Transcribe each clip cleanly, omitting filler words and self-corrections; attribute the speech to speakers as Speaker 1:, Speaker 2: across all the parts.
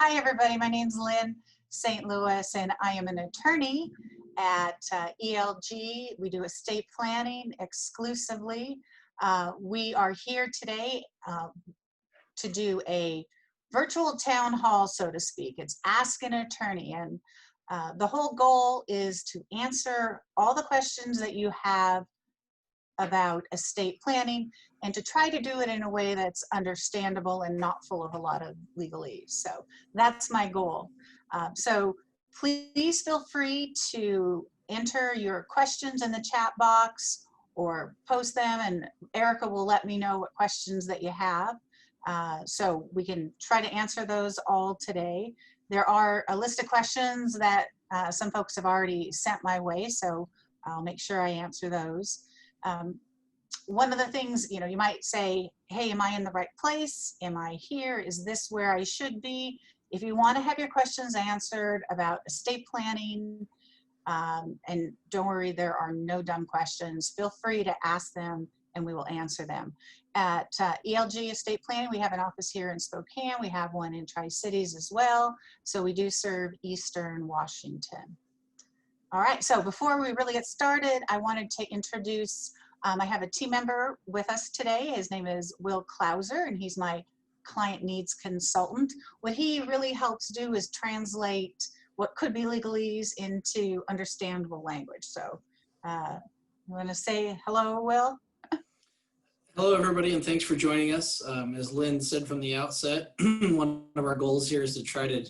Speaker 1: Hi, everybody. My name's Lynn St. and I am an attorney at ELG. We do estate planning exclusively. We are here today to do a virtual town hall, so to speak. It's Ask an Attorney, and the whole goal is to answer all the questions that you have about estate planning and to try to do it in a way that's understandable and not full of a lot of legalese. So that's my goal. So please feel free to enter your questions in the chat box or post them, and Erica will let me know what questions that you have. So we can try to answer those all today. There are a list of questions that some folks have already sent my way, so I'll make sure I answer those. One of the things, you might say, hey, am I in the right place? Am I here? Is this where I should be? If you want to have your questions answered about estate planning, and don't worry, there are no dumb questions. Feel free to ask them and we will answer them. At ELG Estate Planning, we have an office here in Spokane. We have one in Tri-Cities as well. So we do serve Eastern Washington. All right, so before we really get started, I wanted to introduce, I have a team member with us today. His name is Will Klauser, and he's my client needs consultant. What he really helps do is translate what could be legalese into understandable language. So you want to say hello, Will?
Speaker 2: Hello, everybody, and thanks for joining us. As Lynn said from the outset, one of our goals here is to try to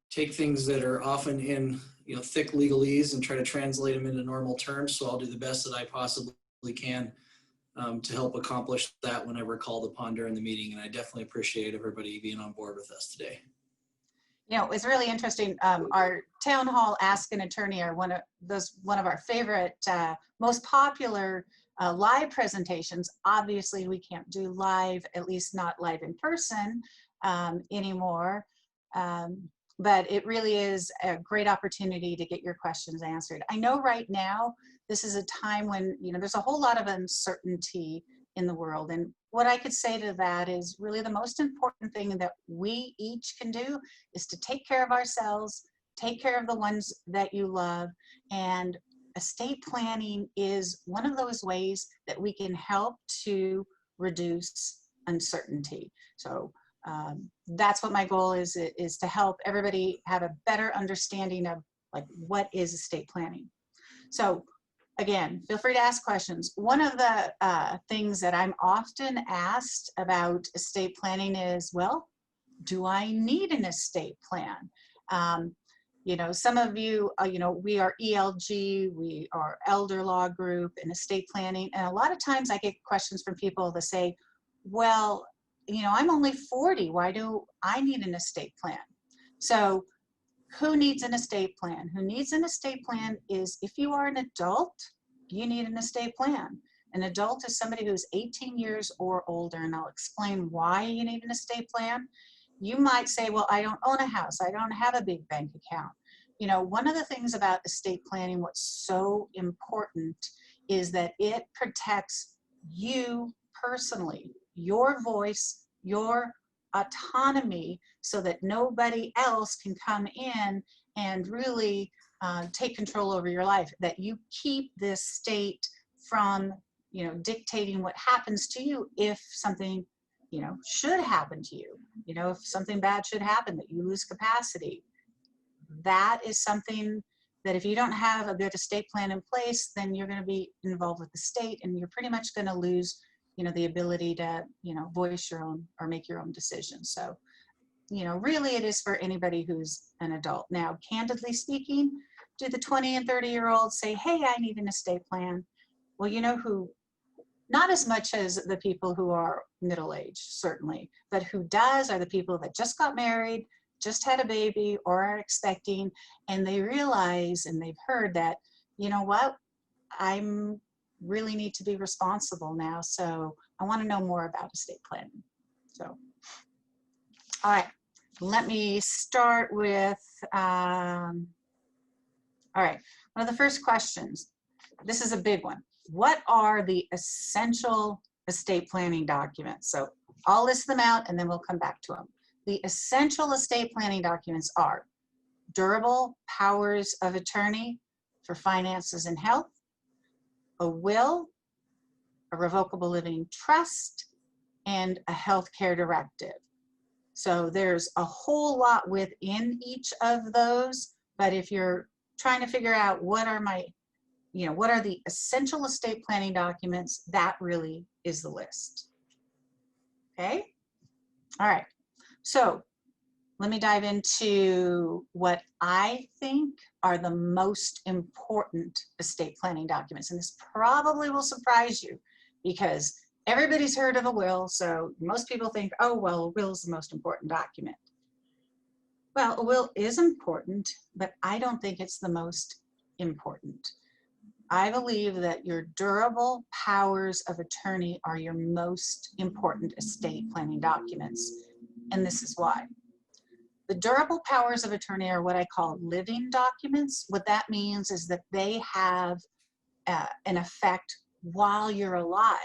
Speaker 2: take things that are often in thick legalese and try to translate them into normal terms. So I'll do the best that I possibly can to help accomplish that whenever called upon during the meeting. And I definitely appreciate everybody being on board with us today.
Speaker 1: It's really interesting. Our town hall Ask an Attorney are one of our favorite, most popular live presentations. Obviously, we can't do live, at least not live in person anymore. But it really is a great opportunity to get your questions answered. I know right now, this is a time when, there's a whole lot of uncertainty in the world. And what I could say to that is really the most important thing that we each can do is to take care of ourselves, take care of the ones that you love. And estate planning is one of those ways that we can help to reduce uncertainty. So that's what my goal is to help everybody have a better understanding of what is estate planning. So again, feel free to ask questions. One of the things that I'm often asked about estate planning is, well, do I need an estate plan? Some of you, we are ELG, we are elder law group and estate planning. And a lot of times I get questions from people that say, well, I'm only 40. Why do I need an estate plan? So who needs an estate plan? Who needs an estate plan is if you are an adult, you need an estate plan. An adult is somebody who's 18 years or older, and I'll explain why you need an estate plan. You might say, well, I don't own a house. I don't have a big bank account. One of the things about estate planning, what's so important is that it protects you personally, your voice, your autonomy, so that nobody else can come in and really take control over your life, that you keep this state from, dictating what happens to you if something, should happen to you. If something bad should happen, that you lose capacity. That is something that if you don't have a good estate plan in place, then you're going to be involved with the state, and you're pretty much going to lose the ability to, voice your own or make your own decisions. So, really it is for anybody who's an adult. Now, candidly speaking, do the 20 and 30-year-olds say, hey, I need an estate plan? Well, who, not as much as the people who are middle-aged, certainly, but who does are the people that just got married, just had a baby, or are expecting, and they realize and they've heard that, what, I'm really need to be responsible now, so I want to know more about estate planning. So, all right, let me start with, all right, one of the first questions. This is a big one. What are the essential estate planning documents? So I'll list them out and then we'll come back to them. the essential estate planning documents are durable powers of attorney for finances and health, a will, a revocable living trust, and a healthcare directive. So there's a whole lot within each of those, but if you're trying to figure out what are my, what are the essential estate planning documents, that really is the list. Okay? All right. So let me dive into what I think are the most important estate planning documents. And this probably will surprise you because everybody's heard of a will. So most people think, oh, well, a will is the most important document. Well, a will is important, but I don't think it's the most important. I believe that your durable powers of attorney are your most important estate planning documents. And this is why. The durable powers of attorney are what I call living documents. What that means is that they have an effect while you're alive,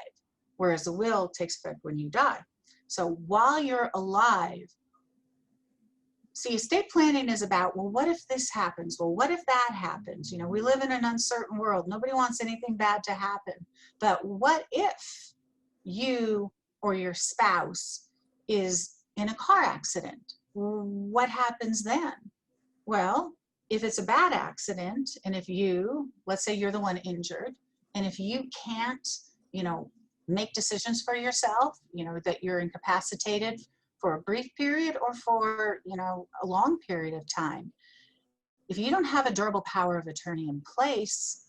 Speaker 1: whereas a will takes effect when you die. So while you're alive, see, estate planning is about, well, what if this happens? Well, what if that happens? We live in an uncertain world. Nobody wants anything bad to happen. But what if you or your spouse is in a car accident? What happens then? Well, if it's a bad accident, and if let's say you're the one injured, and if you can't, make decisions for yourself, that you're incapacitated for a brief period or for, a long period of time. If you don't have a durable power of attorney in place,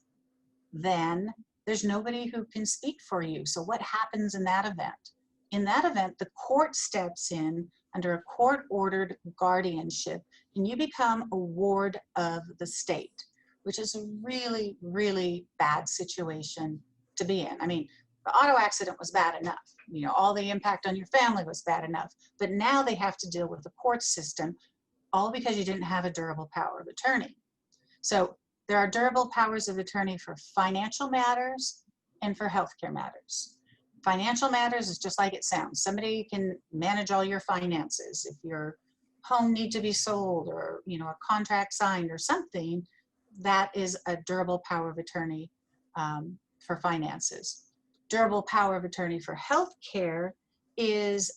Speaker 1: then there's nobody who can speak for you. So what happens in that event? In that event, the court steps in under a court-ordered guardianship, and you become a ward of the state, which is a really, really bad situation to be in. I mean, the auto accident was bad enough. All the impact on your family was bad enough. But now they have to deal with the court system, all because you didn't have a durable power of attorney. So there are durable powers of attorney for financial matters and for healthcare matters. Financial matters is just like it sounds. Somebody can manage all your finances. If your home needs to be sold or, a contract signed or something, that is a durable power of attorney for finances. Durable power of attorney for healthcare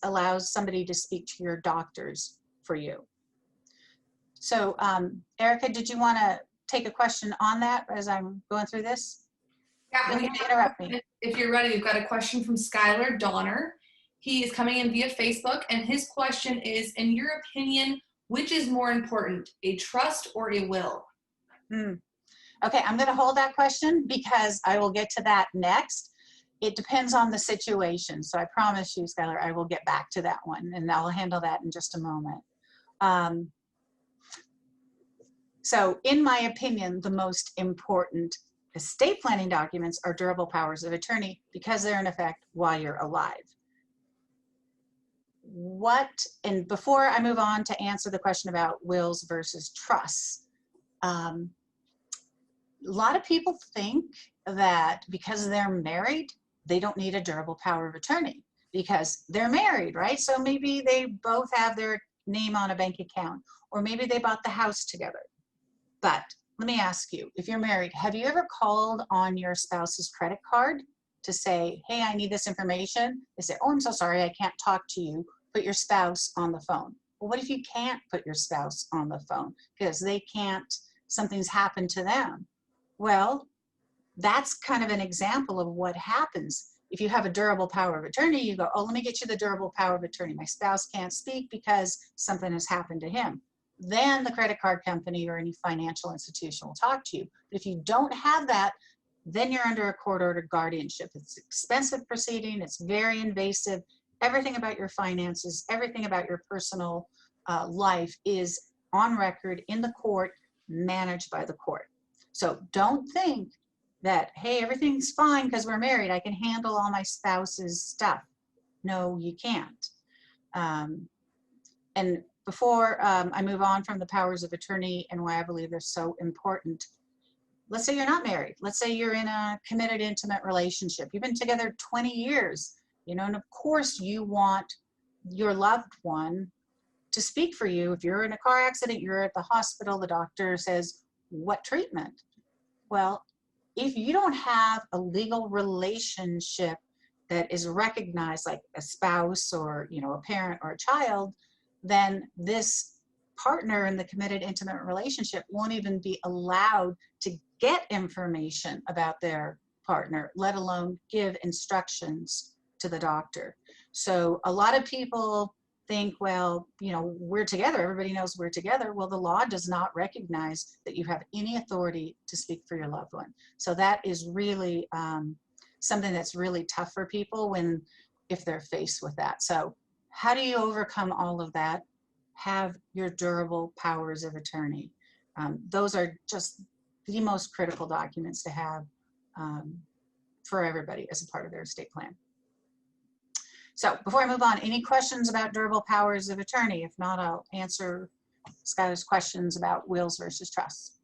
Speaker 1: allows somebody to speak to your doctors for you. So Erica, did you want to take a question on that as I'm going through this?
Speaker 3: Yeah,
Speaker 1: interrupt me.
Speaker 3: If you're ready, we've got a question from Skylar Donner. He is coming in via Facebook, and his question is, in your opinion, which is more important, a trust or a will?
Speaker 1: Okay, I'm going to hold that question because I will get to that next. It depends on the situation. So I promise you, Skylar, I will get back to that one, and I'll handle that in just a moment. So in my opinion, the most important estate planning documents are durable powers of attorney because they're in effect while you're alive. And before I move on to answer the question about wills versus trusts, a lot of people think that because they're married, they don't need a durable power of attorney because they're married, right? So maybe they both have their name on a bank account, or maybe they bought the house together. But let me ask you, if you're married, have you ever called on your spouse's credit card to say, hey, I need this information? They say, oh, I'm so sorry, I can't talk to you. Put your spouse on the phone. Well, what if you can't put your spouse on the phone because they can't, something's happened to them? Well, that's kind of an example of what happens. If you have a durable power of attorney, you go, oh, let me get you the durable power of attorney. My spouse can't speak because something has happened to him. Then the credit card company or any financial institution will talk to you. But if you don't have that, then you're under a court-ordered guardianship. It's an expensive proceeding. It's very invasive. Everything about your finances, everything about your personal life is on record in the court, managed by the court. So don't think that, hey, everything's fine because we're married. I can handle all my spouse's stuff. No, you can't. And before I move on from the powers of attorney and why I believe they're so important, let's say you're not married. Let's say you're in a committed, intimate relationship. You've been together 20 years, and of course you want your loved one to speak for you. If you're in a car accident, you're at the hospital, the doctor says, what treatment? Well, if you don't have a legal relationship that is recognized, like a spouse or, you know, a parent or a child, then this partner in the committed intimate relationship won't even be allowed to get information about their partner, let alone give instructions to the doctor. So a lot of people think, well, you know, we're together, everybody knows we're together. Well, the law does not recognize that you have any authority to speak for your loved one. So that is really something that's really tough for people if they're faced with that. So how do you overcome all of that? Have your durable powers of attorney. Those are just the most critical documents to have for everybody as a part of their estate plan. So before I move on, any questions about durable powers of attorney? If not, I'll answer Skylar's questions about wills versus trusts.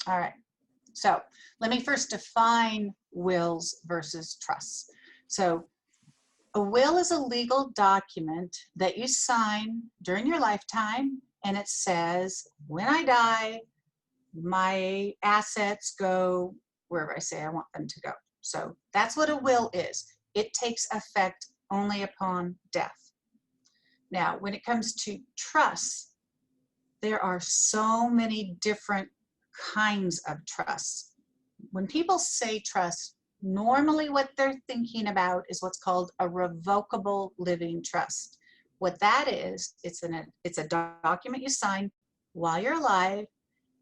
Speaker 1: All right, so let me first define wills versus trusts. So a will is a legal document that you sign during your lifetime, and it says, when I die, my assets go wherever I say I want them to go. So that's what a will is. It takes effect only upon death. Now, when it comes to trusts, there are so many different kinds of trusts. When people say trust, normally what they're thinking about is what's called a revocable living trust. What that is, it's a document you sign while you're alive,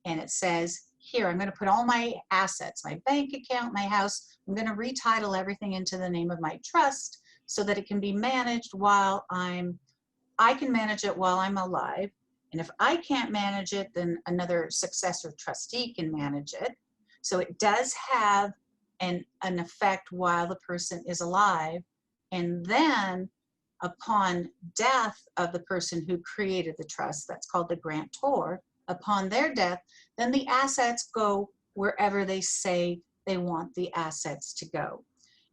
Speaker 1: and it says, here, I'm going to put all my assets, my bank account, my house, I'm going to retitle everything into the name of my trust so that it can be managed while I can manage it while I'm alive. And if I can't manage it, then another successor trustee can manage it. So it does have an effect while the person is alive. And then upon death of the person who created the trust, that's called the grantor, upon their death, then the assets go wherever they say they want the assets to go.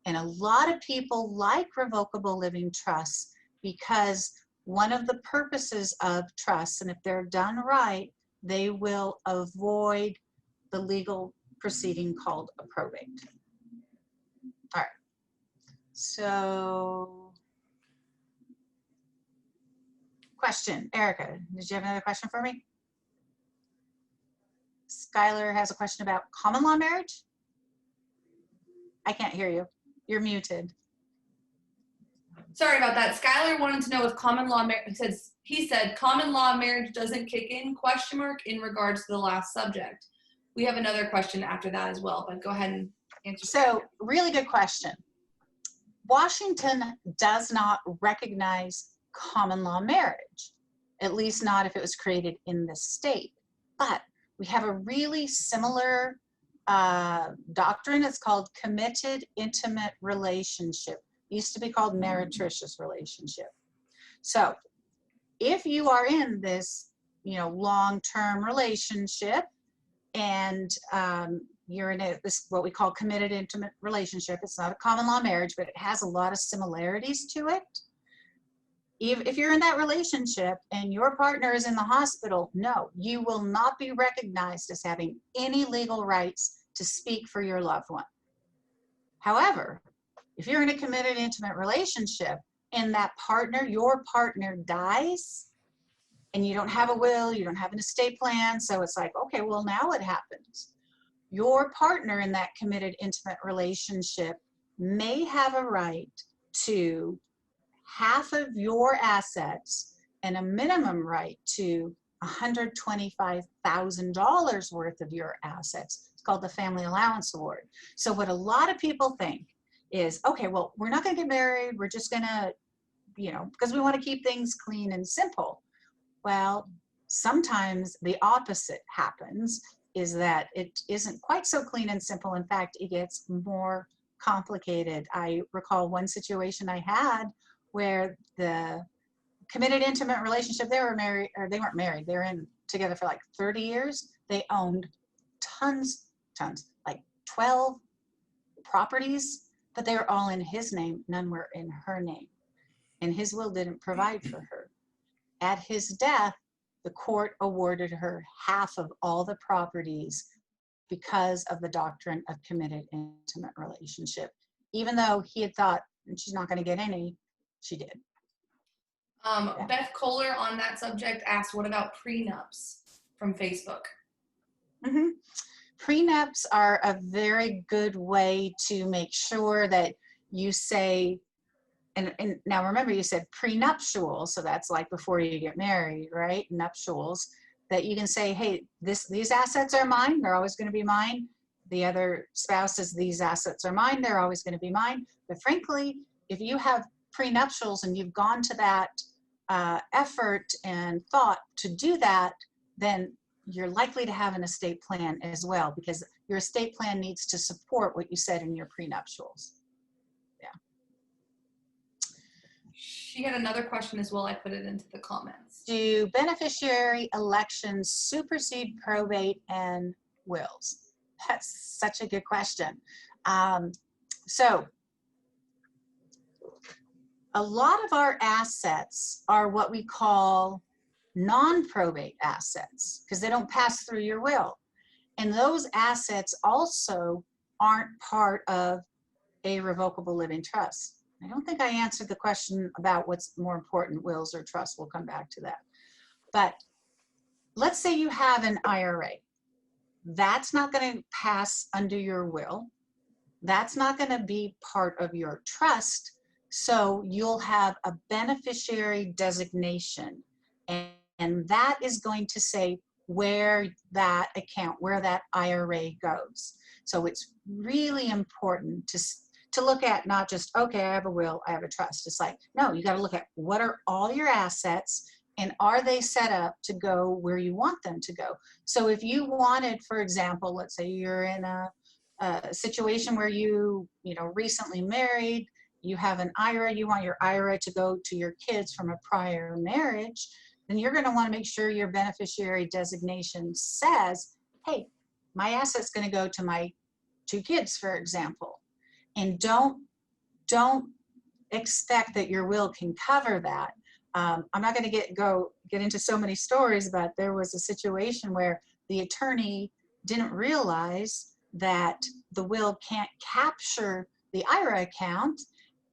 Speaker 1: And a lot of people like revocable living trusts because one of the purposes of trusts, and if they're done right, they will avoid the legal proceeding called a probate. All right, so question, Erica, did you have another question for me? Skylar has a question about common law marriage. I can't hear you. You're muted.
Speaker 3: Sorry about that. Skylar wanted to know if common law marriage, he said common law marriage doesn't kick in, ? In regards to the last subject. We have another question after that as well, but go ahead and answer.
Speaker 1: So really good question. Washington does not recognize common law marriage, at least not if it was created in this state. But we have a really similar doctrine. It's called committed intimate relationship. It used to be called meretricious relationship. So if you are in this, you know, long-term relationship and you're in this what we call committed intimate relationship, it's not a common law marriage, but it has a lot of similarities to it. If you're in that relationship and your partner is in the hospital, no, you will not be recognized as having any legal rights to speak for your loved one. However, if you're in a committed intimate relationship and that partner, your partner dies, and you don't have a will, you don't have an estate plan, so it's like, okay, well, now what happens? Your partner in that committed intimate relationship may have a right to half of your assets and a minimum right to $125,000 worth of your assets. It's called the Family Allowance Award. So what a lot of people think is, okay, well, we're not going to get married. We're just going to, you know, because we want to keep things clean and simple. Well, sometimes the opposite happens, is that it isn't quite so clean and simple. In fact, it gets more complicated. I recall one situation I had where the committed intimate relationship, they were married, or they weren't married, they were together for like 30 years. They owned tons, like 12 properties, but they were all in his name, none were in her name. and his will didn't provide for her. At his death, the court awarded her half of all the properties because of the doctrine of committed intimate relationship. Even though he had thought she's not going to get any, she did.
Speaker 3: Beth Kohler on that subject asked, what about prenups from Facebook?
Speaker 1: Mm-hmm. Prenups are a very good way to make sure that you say, and now remember you said prenuptial, so that's like before you get married, right? Nuptials, that you can say, hey, these assets are mine, they're always going to be mine. The other spouse says, these assets are mine, they're always going to be mine. But frankly, if you have prenuptials and you've gone to that effort and thought to do that, then you're likely to have an estate plan as well, because your estate plan needs to support what you said in your prenuptials. Yeah.
Speaker 3: She had another question as well. I put it into the comments.
Speaker 1: Do beneficiary elections supersede probate and wills? That's such a good question. So a lot of our assets are what we call non-probate assets because they don't pass through your will. And those assets also aren't part of a revocable living trust. I don't think I answered the question about what's more important, wills or trusts. We'll come back to that. But let's say you have an IRA. That's not going to pass under your will. That's not going to be part of your trust. So you'll have a beneficiary designation. And that is going to say where that account, where that IRA goes. So it's really important to look at not just, okay, I have a will, I have a trust. It's like, no, you got to look at what are all your assets and are they set up to go where you want them to go? So if you wanted, for example, let's say you're in a situation where you recently married, you have an IRA, you want your IRA to go to your kids from a prior marriage, then you're going to want to make sure your beneficiary designation says, hey, my asset's going to go to my 2 kids, for example. And don't expect that your will can cover that. I'm not going to get into so many stories, but there was a situation where the attorney didn't realize that the will can't capture the IRA account,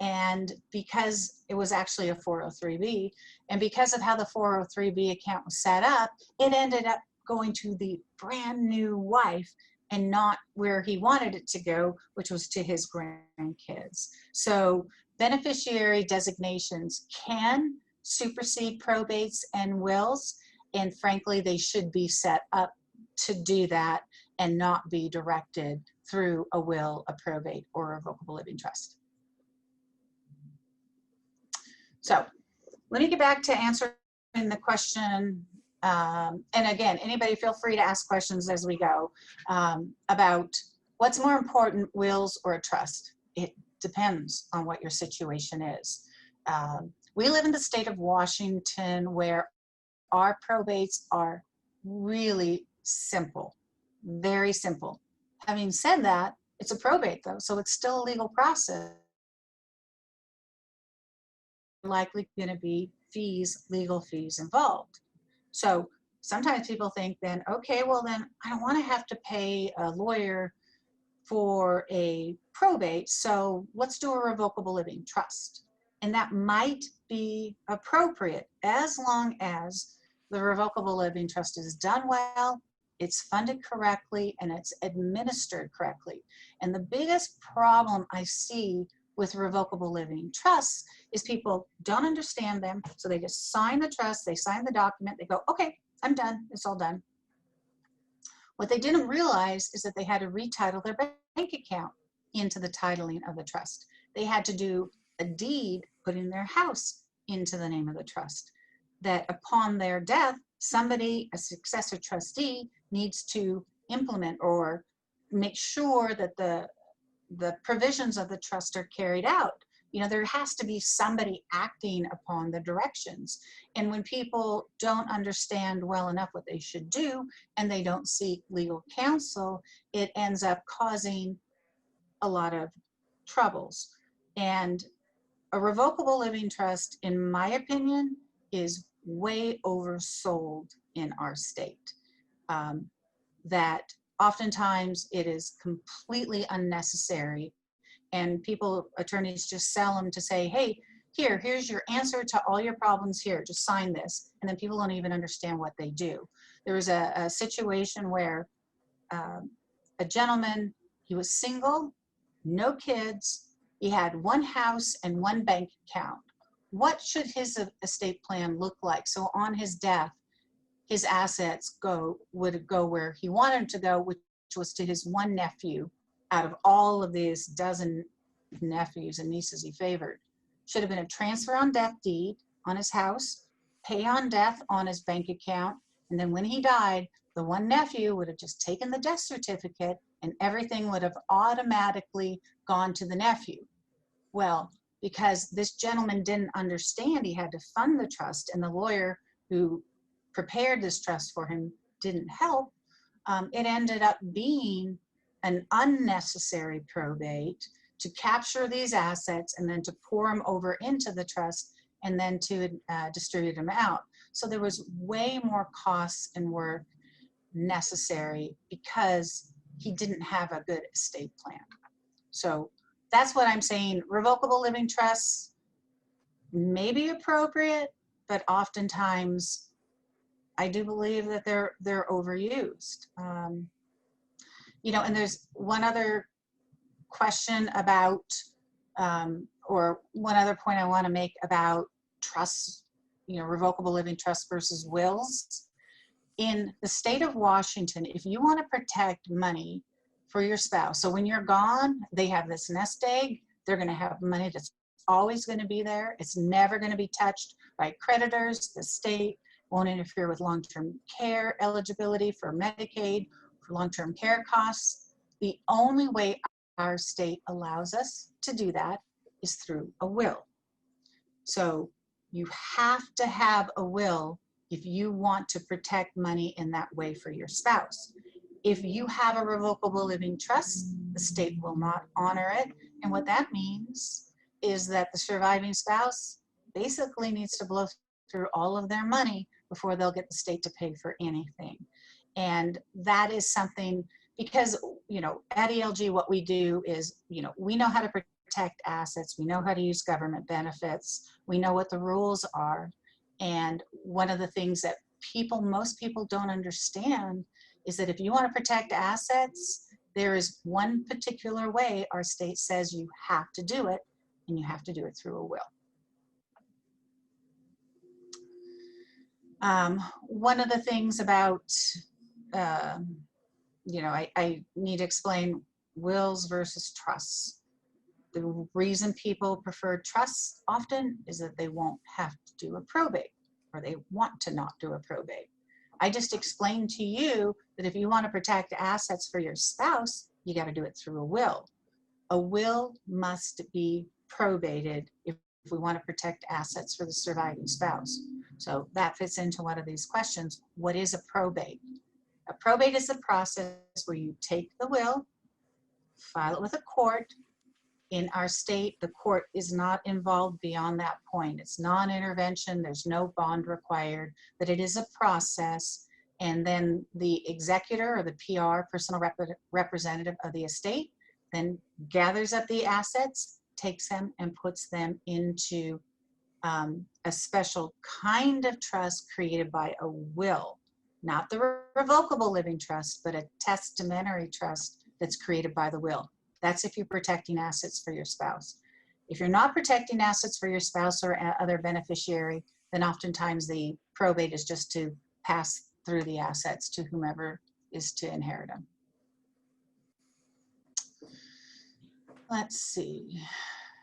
Speaker 1: and because it was actually a 403B, and because of how the 403B account was set up, it ended up going to the brand new wife and not where he wanted it to go, which was to his grandkids. So beneficiary designations can supersede probates and wills, and frankly, they should be set up to do that and not be directed through a will, a probate, or a revocable living trust. So let me get back to answering the question. And again, anybody feel free to ask questions as we go about what's more important, wills or a trust. It depends on what your situation is. We live in the state of Washington where our probates are really simple, very simple. Having said that, it's a probate though, so it's still a legal process. Likely going to be fees, legal fees involved. So sometimes people think then, okay, well then I don't want to have to pay a lawyer for a probate, so let's do a revocable living trust. And that might be appropriate as long as the revocable living trust is done well, it's funded correctly, and it's administered correctly. And the biggest problem I see with revocable living trusts is people don't understand them, so they just sign the trust, they sign the document, they go, okay, I'm done, it's all done. What they didn't realize is that they had to retitle their bank account into the titling of the trust. They had to do a deed putting their house into the name of the trust. That upon their death, somebody, a successor trustee, needs to implement or make sure that the provisions of the trust are carried out. There has to be somebody acting upon the directions. And when people don't understand well enough what they should do and they don't seek legal counsel, it ends up causing a lot of troubles. And a revocable living trust, in my opinion, is way oversold in our state. That oftentimes it is completely unnecessary, and attorneys just sell them to say, hey, here's your answer to all your problems here, just sign this. And then people don't even understand what they do. There was a situation where a gentleman, he was single, no kids, he had one house and one bank account. What should his estate plan look like? So on his death, his assets would go where he wanted them to go, which was to his one nephew out of all of these dozen nephews and nieces he favored. Should have been a transfer on death deed on his house, pay on death on his bank account, and then when he died, the one nephew would have just taken the death certificate and everything would have automatically gone to the nephew. Well, because this gentleman didn't understand he had to fund the trust, and the lawyer who prepared this trust for him didn't help, it ended up being an unnecessary probate to capture these assets and then to pour them over into the trust and then to distribute them out. So there was way more costs and work necessary because he didn't have a good estate plan. So that's what I'm saying. Revocable living trusts may be appropriate, but oftentimes I do believe that they're overused. You know, and there's one other question about, or one other point I want to make about trusts, you know, revocable living trusts versus wills. In the state of Washington, if you want to protect money for your spouse, so when you're gone, they have this nest egg, they're going to have money that's always going to be there. It's never going to be touched by creditors. The state won't interfere with long-term care eligibility for Medicaid, for long-term care costs. The only way our state allows us to do that is through a will. So you have to have a will if you want to protect money in that way for your spouse. If you have a revocable living trust, the state will not honor it. And what that means is that the surviving spouse basically needs to blow through all of their money before they'll get the state to pay for anything. And that is something, because, you know, at ELG, what we do is, you know, we know how to protect assets. We know how to use government benefits. We know what the rules are. And one of the things that most people don't understand is that if you want to protect assets, there is one particular way our state says you have to do it, and you have to do it through a will. One of the things about, you know, I need to explain wills versus trusts. The reason people prefer trusts often is that they won't have to do a probate, or they want to not do a probate. I just explained to you that if you want to protect assets for your spouse, you got to do it through a will. A will must be probated if we want to protect assets for the surviving spouse. So that fits into one of these questions. What is a probate? A probate is the process where you take the will, file it with a court. In our state, the court is not involved beyond that point. It's non-intervention, there's no bond required, but it is a process. And then the executor, or the PR, personal representative of the estate, then gathers up the assets, takes them and puts them into a special kind of trust created by a will. Not the revocable living trust, but a testamentary trust that's created by the will. That's if you're protecting assets for your spouse. If you're not protecting assets for your spouse or other beneficiary, then oftentimes the probate is just to pass through the assets to whomever is to inherit them. Let's see.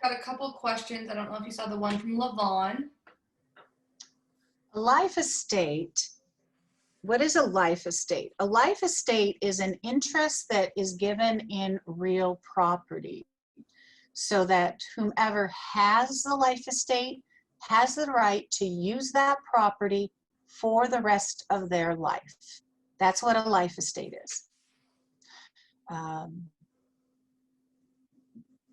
Speaker 3: Got a couple of questions. I don't know if you saw the one from Levon.
Speaker 1: A life estate. What is a life estate? A life estate is an interest that is given in real property, so that whomever has the life estate has the right to use that property for the rest of their life. That's what a life estate is.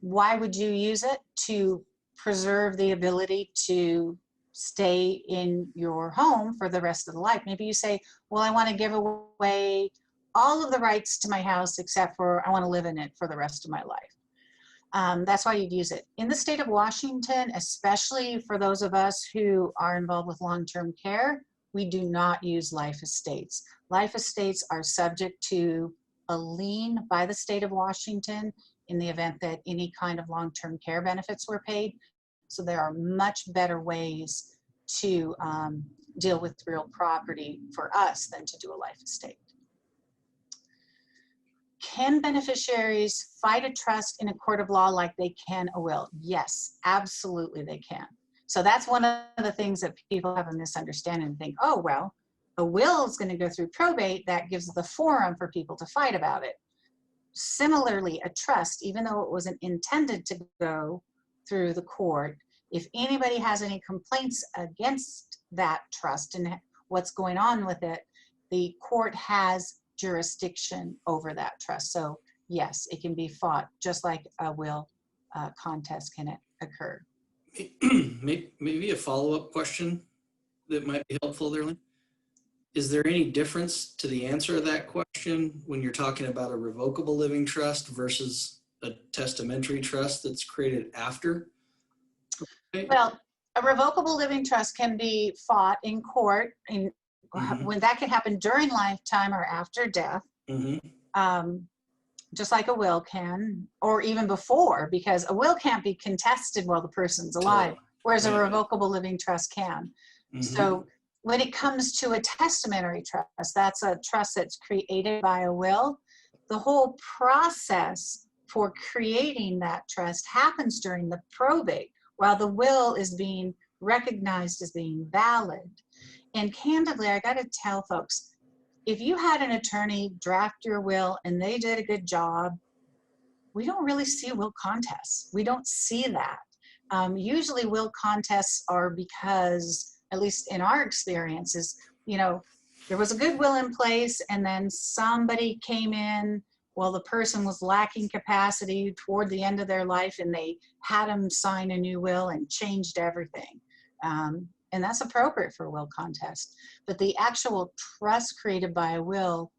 Speaker 1: Why would you use it? To preserve the ability to stay in your home for the rest of the life. Maybe you say, well, I want to give away all of the rights to my house except for I want to live in it for the rest of my life. That's why you'd use it. In the state of Washington, especially for those of us who are involved with long-term care, we do not use life estates. Life estates are subject to a lien by the state of Washington in the event that any kind of long-term care benefits were paid. So there are much better ways to deal with real property for us than to do a life estate. Can beneficiaries fight a trust in a court of law like they can a will? Yes, absolutely they can. So that's one of the things that people have a misunderstanding and think, oh, well, a will is going to go through probate. That gives the forum for people to fight about it. Similarly, a trust, even though it wasn't intended to go through the court, if anybody has any complaints against that trust and what's going on with it, the court has jurisdiction over that trust. So yes, it can be fought just like a will contest can occur.
Speaker 2: Maybe a follow-up question that might be helpful there, Lynn. Is there any difference to the answer of that question when you're talking about a revocable living trust versus a testamentary trust that's created after?
Speaker 1: Well, a revocable living trust can be fought in court when that can happen during lifetime or after death, just like a will can, or even before, because a will can't be contested while the person's alive, whereas a revocable living trust can. So when it comes to a testamentary trust, that's a trust that's created by a will. The whole process for creating that trust happens during the probate, while the will is being recognized as being valid. And candidly, I got to tell folks, if you had an attorney draft your will and they did a good job, we don't really see will contests. We don't see that. Usually will contests are because, at least in our experiences, there was a good will in place and then somebody came in, well, the person was lacking capacity toward the end of their life and they had them sign a new will and changed everything. And that's appropriate for a will contest. But the actual trust created by a will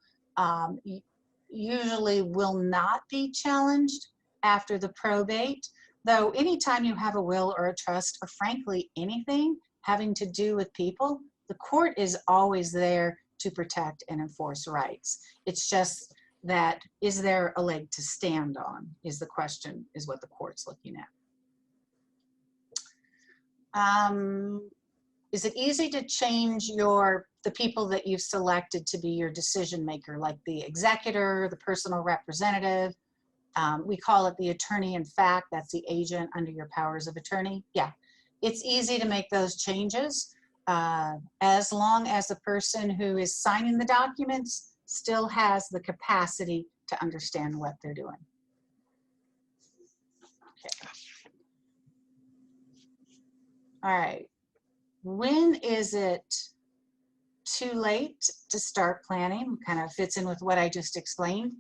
Speaker 1: usually will not be challenged after the probate, though anytime you have a will or a trust, or frankly anything having to do with people, the court is always there to protect and enforce rights. It's just that, is there a leg to stand on, is the question, is what the court's looking at. Is it easy to change the people that you've selected to be your decision maker, like the executor, the personal representative? We call it the attorney in fact, that's the agent under your powers of attorney. Yeah, it's easy to make those changes as long as the person who is signing the documents still has the capacity to understand what they're doing. Okay. All right. When is it too late to start planning? Kind of fits in with what I just explained.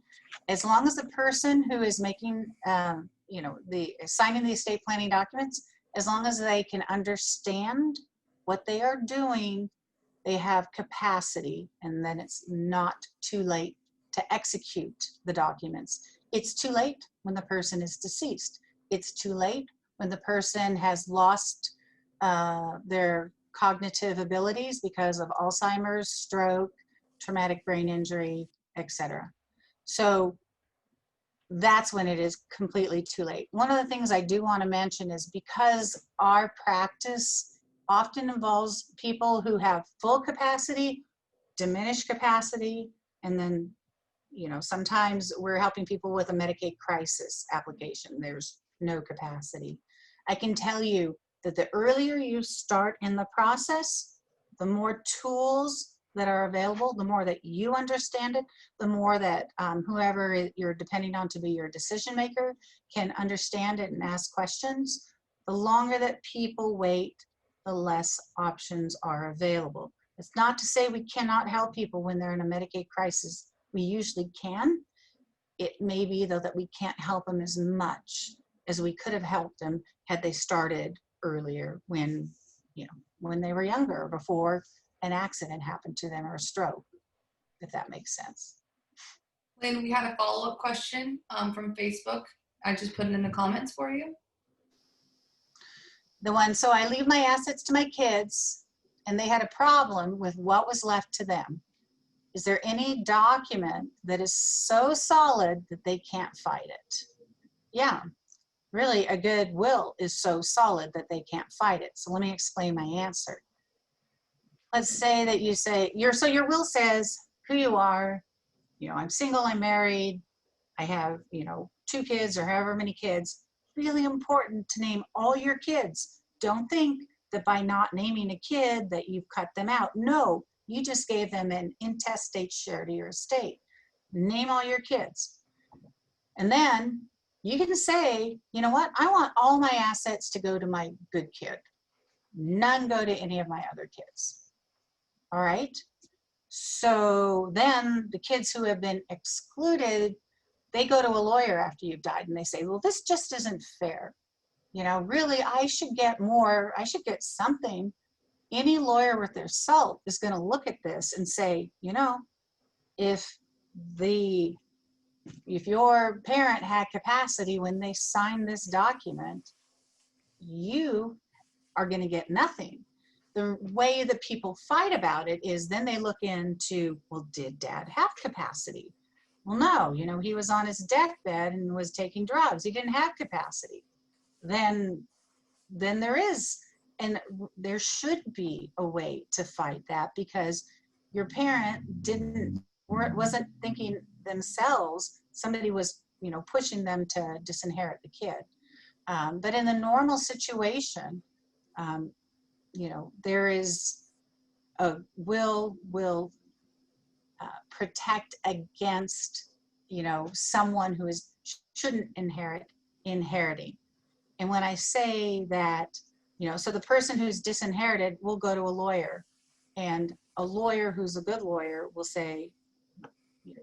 Speaker 1: As long as the person who is making, signing the estate planning documents, as long as they can understand what they are doing, they have capacity, and then it's not too late to execute the documents. It's too late when the person is deceased. It's too late when the person has lost their cognitive abilities because of Alzheimer's, stroke, traumatic brain injury, etc. So that's when it is completely too late. One of the things I do want to mention is because our practice often involves people who have full capacity, diminished capacity, and then, sometimes we're helping people with a Medicaid crisis application. There's no capacity. I can tell you that the earlier you start in the process, the more tools that are available, the more that you understand it, the more that whoever you're depending on to be your decision maker can understand it and ask questions. The longer that people wait, the less options are available. It's not to say we cannot help people when they're in a Medicaid crisis. We usually can. It may be, though, that we can't help them as much as we could have helped them had they started earlier when, when they were younger, before an accident happened to them or a stroke, if that makes sense.
Speaker 3: Lynn, we had a follow-up question from Facebook. I just put it in the comments for you.
Speaker 1: The one, so I leave my assets to my kids and they had a problem with what was left to them. Is there any document that is so solid that they can't fight it? Yeah, really a good will is so solid that they can't fight it. So let me explain my answer. Let's say that you say, so your will says who you are, I'm single, I'm married, I have, 2 kids or however many kids. Really important to name all your kids. Don't think that by not naming a kid that you've cut them out. No, you just gave them an intestate share to your estate. Name all your kids. And then you can say, you know what? I want all my assets to go to my good kid. None go to any of my other kids. All right? So then the kids who have been excluded, they go to a lawyer after you've died and they say, well, this just isn't fair. Really, I should get more, I should get something. Any lawyer worth their salt is going to look at this and say, if your parent had capacity when they signed this document, you are going to get nothing. The way that people fight about it is then they look into, well, did dad have capacity? Well, no, he was on his deathbed and was taking drugs. He didn't have capacity. Then there is, and there should be a way to fight that, because your parent wasn't thinking themselves. Somebody was, pushing them to disinherit the kid. But in the normal situation, there is a will protect against, someone who shouldn't inheriting. And when I say that, so the person who's disinherited will go to a lawyer, and a lawyer who's a good lawyer will say,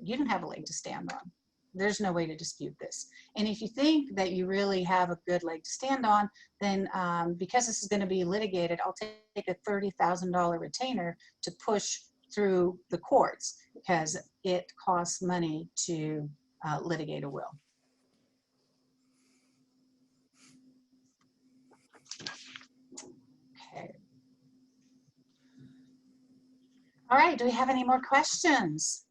Speaker 1: you don't have a leg to stand on. There's no way to dispute this. And if you think that you really have a good leg to stand on, then because this is going to be litigated, I'll take a $30,000 retainer to push through the courts, because it costs money to litigate a will. Okay. All right, do we have any more questions?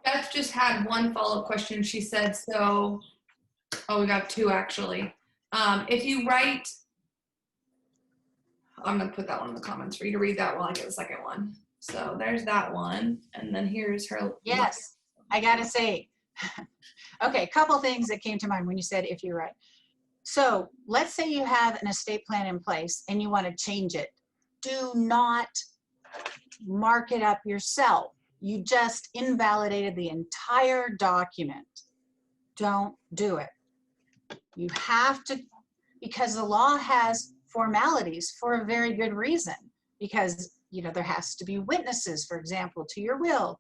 Speaker 3: Beth just had one follow-up question. She said, we got 2 actually. If you write, I'm gonna put that one in the comments for you to read that while I get the second one. So there's that one. And then here's her.
Speaker 1: Yes, I gotta say, okay, a couple things that came to mind when you said if you write. So let's say you have an estate plan in place and you want to change it. Do not mark it up yourself. You just invalidated the entire document. Don't do it. You have to, because the law has formalities for a very good reason, because there has to be witnesses, for example, to your will.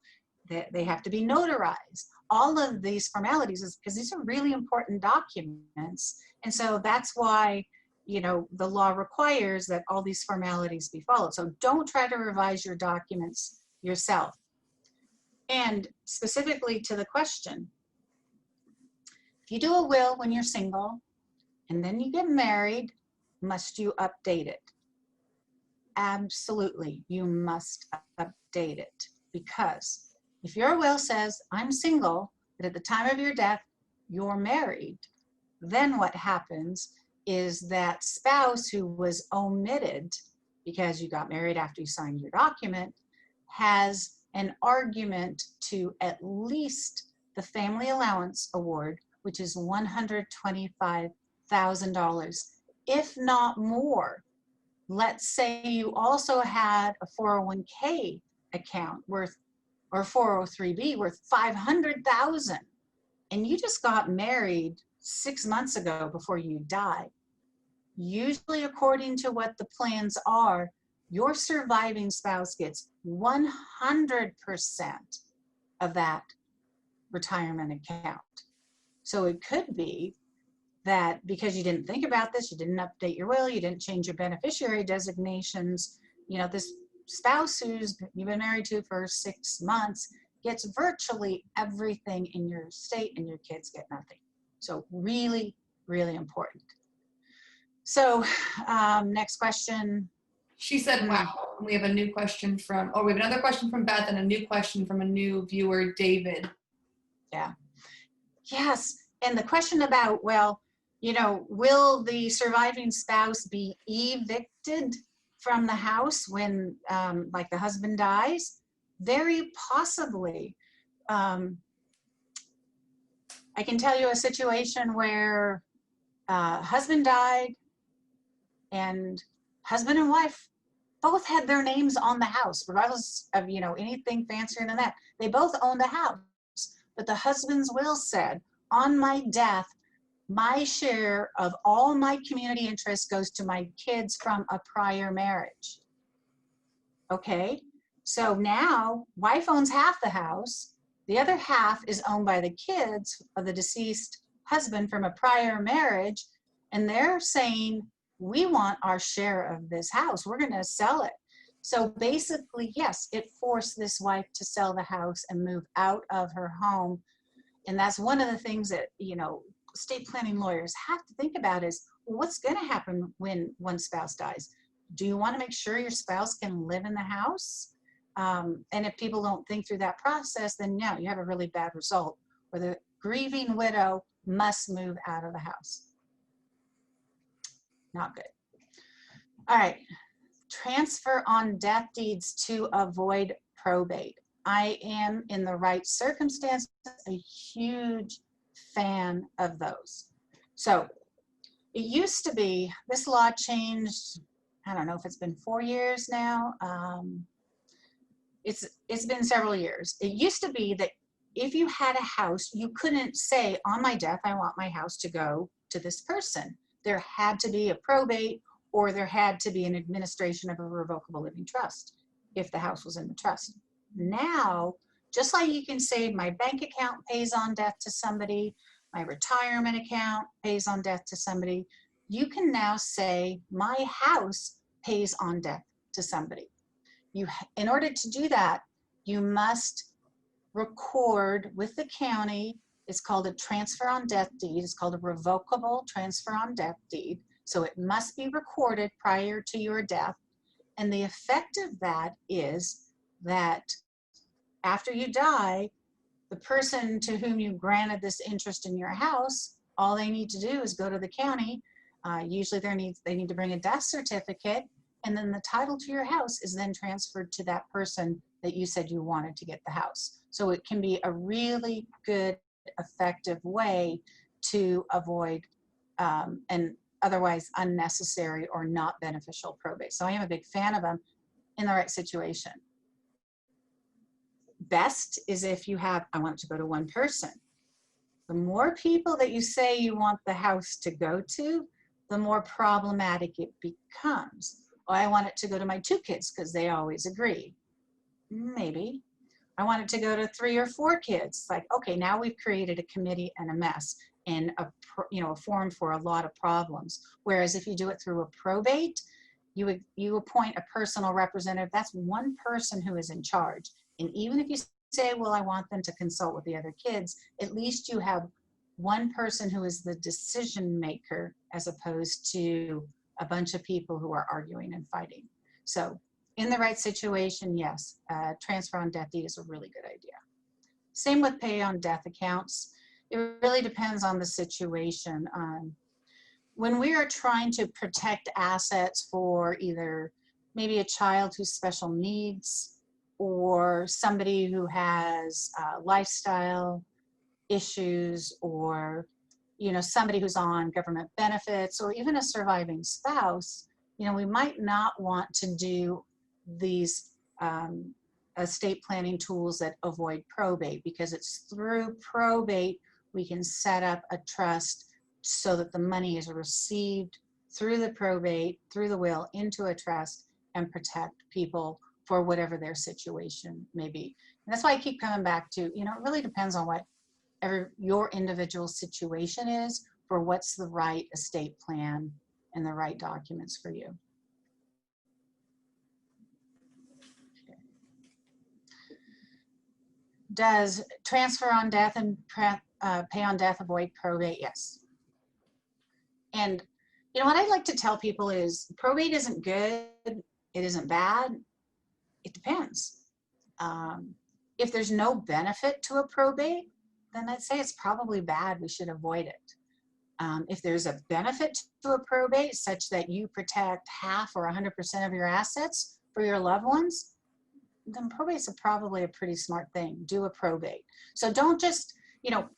Speaker 1: They have to be notarized. All of these formalities is because these are really important documents. And so that's why, the law requires that all these formalities be followed. So don't try to revise your documents yourself. And specifically to the question, if you do a will when you're single and then you get married, must you update it? Absolutely, you must update it, because if your will says, I'm single, but at the time of your death, you're married, then what happens is that spouse who was omitted because you got married after you signed your document has an argument to at least the family allowance award, which is $125,000, if not more. Let's say you also had a 401k account worth, or 403b worth $500,000, and you just got married 6 months ago before you died. Usually, according to what the plans are, your surviving spouse gets 100% of that retirement account. So it could be that because you didn't think about this, you didn't update your will, you didn't change your beneficiary designations, you know, this spouse who's you've been married to for 6 months gets virtually everything in your estate and your kids get nothing. So really, really important. So next question.
Speaker 3: She said, wow. And we have a new question from, we have another question from Beth and a new question from a new viewer, David.
Speaker 1: Yeah. Yes. And the question about, well, you know, will the surviving spouse be evicted from the house when, like, the husband dies? Very possibly. I can tell you a situation where husband died and husband and wife both had their names on the house, regardless of, you know, anything fancier than that. They both owned the house, but the husband's will said, on my death, my share of all my community interest goes to my kids from a prior marriage. Okay, so now wife owns half the house. The other half is owned by the kids of the deceased husband from a prior marriage. And they're saying, we want our share of this house. We're going to sell it. So basically, yes, it forced this wife to sell the house and move out of her home. And that's one of the things that, you know, estate planning lawyers have to think about is, well, what's going to happen when one spouse dies? Do you want to make sure your spouse can live in the house? And if people don't think through that process, then no, you have a really bad result where the grieving widow must move out of the house. Not good. All right. Transfer on death deeds to avoid probate. I am, in the right circumstances, a huge fan of those. So it used to be, this law changed, I don't know if it's been 4 years now. It's been several years. It used to be that if you had a house, you couldn't say, on my death, I want my house to go to this person. There had to be a probate, or there had to be an administration of a revocable living trust if the house was in the trust. Now, just like you can say my bank account pays on death to somebody, my retirement account pays on death to somebody, you can now say my house pays on death to somebody. In order to do that, you must record with the county. It's called a transfer on death deed. It's called a revocable transfer on death deed. So it must be recorded prior to your death. And the effect of that is that after you die, the person to whom you granted this interest in your house, all they need to do is go to the county. Usually they need to bring a death certificate, and then the title to your house is then transferred to that person that you said you wanted to get the house. So it can be a really good, effective way to avoid an otherwise unnecessary or not beneficial probate. So I am a big fan of them in the right situation. Best is if you have, I want it to go to one person. The more people that you say you want the house to go to, the more problematic it becomes. Oh, I want it to go to my 2 kids because they always agree. Maybe. I want it to go to 3 or 4 kids. Like, okay, now we've created a committee and a mess and a forum for a lot of problems. Whereas if you do it through a probate, you appoint a personal representative. That's one person who is in charge. And even if you say, well, I want them to consult with the other kids, at least you have one person who is the decision maker as opposed to a bunch of people who are arguing and fighting. So in the right situation, yes, transfer on death deed is a really good idea. Same with pay on death accounts. It really depends on the situation. When we are trying to protect assets for either maybe a child who's special needs or somebody who has lifestyle issues, or somebody who's on government benefits, or even a surviving spouse, we might not want to do these estate planning tools that avoid probate, because it's through probate we can set up a trust so that the money is received through the probate, through the will, into a trust, and protect people for whatever their situation may be. And that's why I keep coming back to, it really depends on what your individual situation is for what's the right estate plan and the right documents for you. Does transfer on death and pay on death avoid probate? Yes. And you know what I'd like to tell people is probate isn't good, it isn't bad, it depends. If there's no benefit to a probate, then I'd say it's probably bad, we should avoid it. If there's a benefit to a probate such that you protect half or 100% of your assets for your loved ones, then probate's probably a pretty smart thing. Do a probate. So don't just, you know,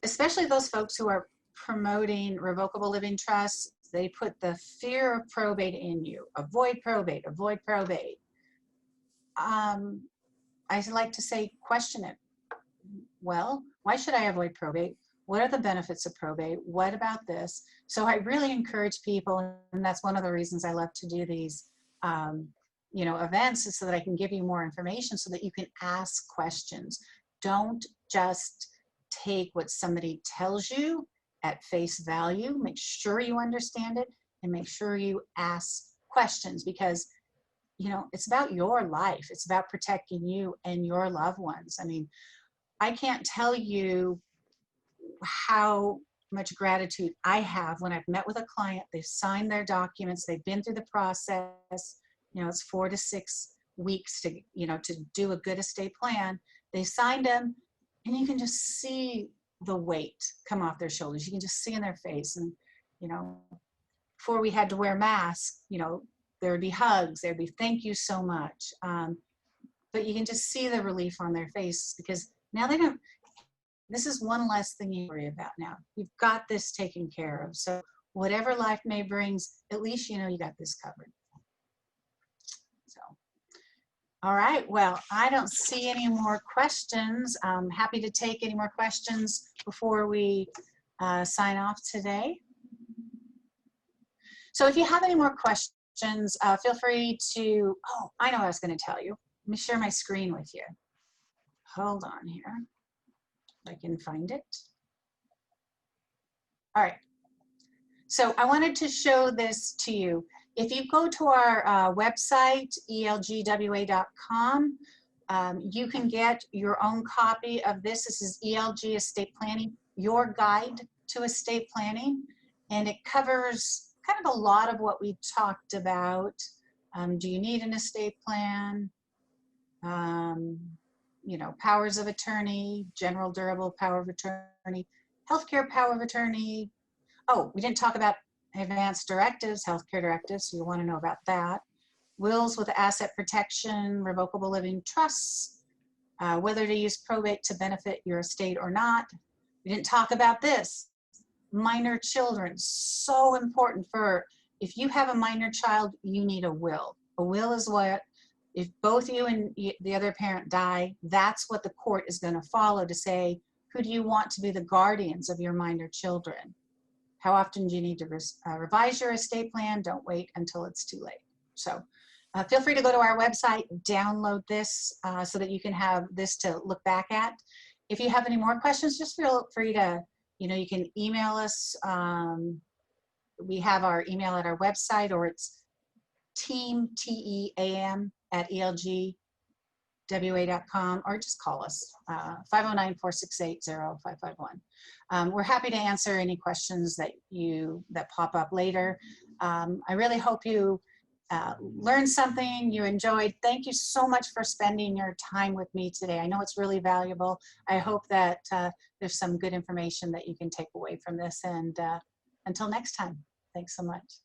Speaker 1: especially those folks who are promoting revocable living trusts, they put the fear of probate in you. Avoid probate, avoid probate. I like to say, question it. Well, why should I avoid probate? What are the benefits of probate? What about this? So I really encourage people, and that's one of the reasons I love to do these you know, events, is so that I can give you more information so that you can ask questions. Don't just take what somebody tells you at face value. Make sure you understand it and make sure you ask questions, because you know, it's about your life. It's about protecting you and your loved ones. I mean, I can't tell you how much gratitude I have when I've met with a client, they've signed their documents, they've been through the process, you know, it's 4 to 6 weeks to, you know, to do a good estate plan. They signed them and you can just see the weight come off their shoulders. You can just see in their face. And, you know, before we had to wear masks, you know, there would be hugs, there'd be thank you so much. But you can just see the relief on their face, because now they don't, this is one less thing you worry about now. You've got this taken care of. So whatever life may brings, at least you know you got this covered. So, all right, well, I don't see any more questions. I'm happy to take any more questions before we sign off today. So if you have any more questions, feel free to, oh, I know what I was going to tell you. Let me share my screen with you. Hold on here. If I can find it. All right. So I wanted to show this to you. If you go to our website, elgwa.com, you can get your own copy of this. This is ELG Estate Planning, your guide to estate planning. And it covers kind of a lot of what we talked about. Do you need an estate plan? You know, powers of attorney, general durable power of attorney, healthcare power of attorney. Oh, we didn't talk about advanced directives, healthcare directives, so you want to know about that. Wills with asset protection, revocable living trusts, whether to use probate to benefit your estate or not. We didn't talk about this. Minor children, so important. For if you have a minor child, you need a will. A will is what, if both you and the other parent die, that's what the court is going to follow to say, who do you want to be the guardians of your minor children? How often do you need to revise your estate plan? Don't wait until it's too late. So feel free to go to our website, download this so that you can have this to look back at. If you have any more questions, just feel free to, you know, you can email us. We have our email at our website, or it's team, TEAM, @elgwa.com, or just call us, 509-468-0551. We're happy to answer any questions that pop up later. I really hope you learned something, you enjoyed. Thank you so much for spending your time with me today. I know it's really valuable. I hope that there's some good information that you can take away from this. And until next time, thanks so much.